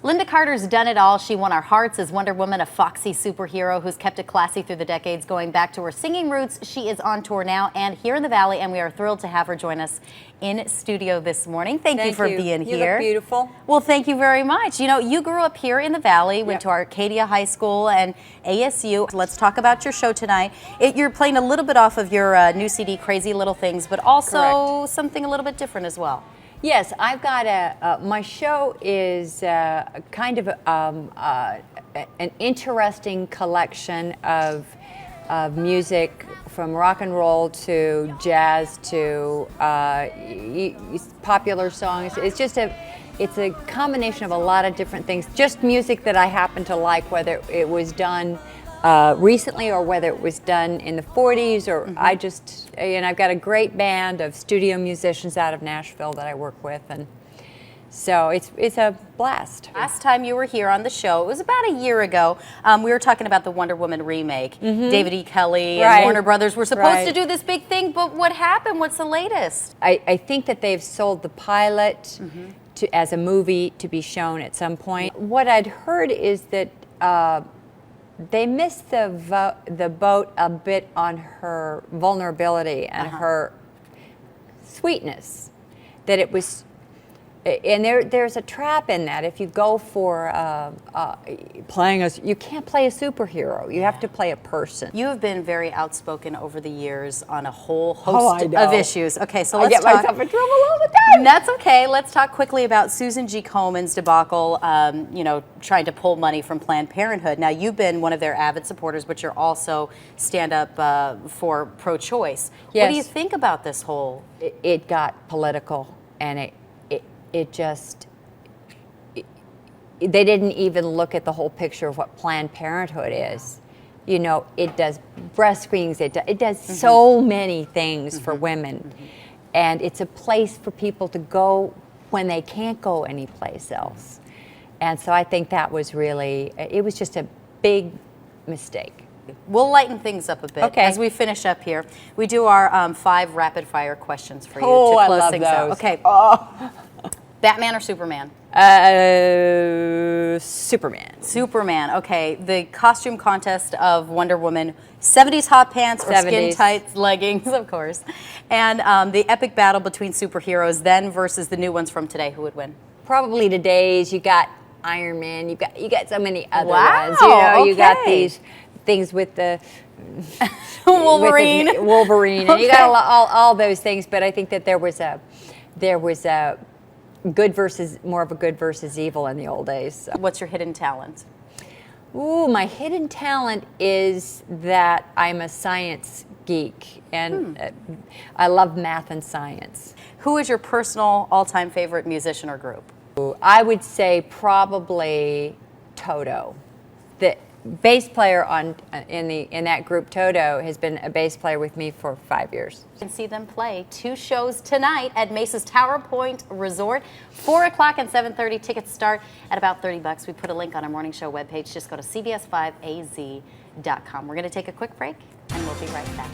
Lynda Carter's done it all. She won our hearts as Wonder Woman, a foxy superhero who's kept it classy through the decades, going back to her singing roots. She is on tour now and here in the Valley, and we are thrilled to have her join us in studio this morning. Thank you for being here. You look beautiful. Well, thank you very much. You know, you grew up here in the Valley, went to Arcadia High School and ASU. Let's talk about your show tonight. You're playing a little bit off of your new CD, Crazy Little Things, but also something a little bit different as well. Yes, I've got my show is kind of an interesting collection of music from rock and roll to jazz to popular songs. It's a combination of a lot of different things. Just music that I happen to like, whether it was done recently or whether it was done in the 40s, or I've got a great band of studio musicians out of Nashville that I work with, and so it's a blast. Last time you were here on the show, it was about a year ago, we were talking about the Wonder Woman remake. David E. Kelley and Warner Brothers were supposed to do this big thing, but what happened? What's the latest? I think that they've sold the pilot as a movie to be shown at some point. What I'd heard is that they missed the boat a bit on her vulnerability and her sweetness. That it was, and there's a trap in that. If you go for you can't play a superhero. You have to play a person. You have been very outspoken over the years on a whole host of issues. Okay, so let's talk. I get myself in trouble all the time. That's okay. Let's talk quickly about Susan G. Komen's debacle, trying to pull money from Planned Parenthood. Now, you've been one of their avid supporters, but you're also stand up for pro-choice. Yes. What do you think about this whole? It got political, and they didn't even look at the whole picture of what Planned Parenthood is. You know, it does breast screenings, it does so many things for women. And it's a place for people to go when they can't go anyplace else. And so I think that was it was just a big mistake. We'll lighten things up a bit as we finish up here. We do our 5 rapid fire questions for you to close I love things those. out. Okay. Batman or Superman? Superman. Superman. Okay. The costume contest of Wonder Woman: 70s hot pants or skin tight leggings, of course. And the epic battle between superheroes then versus the new ones from today. Who would win? Probably today's. You got Iron Man. You got so many other ones. You know, you got these things with the Wolverine. And you got all those things. But I think that there was a more of a good versus evil in the old days. So. What's your hidden talent? Ooh, my hidden talent is that I'm a science geek, and I love math and science. Who is your personal all-time favorite musician or group? I would say probably Toto. The bass player in that group, Toto, has been a bass player with me for 5 years. You can see them play 2 shows tonight at Mesa's Tower Point Resort, 4 o'clock and 7:30. Tickets start at about $30. We put a link on our morning show webpage. Just go to cbs5az.com. We're going to take a quick break, and we'll be right back.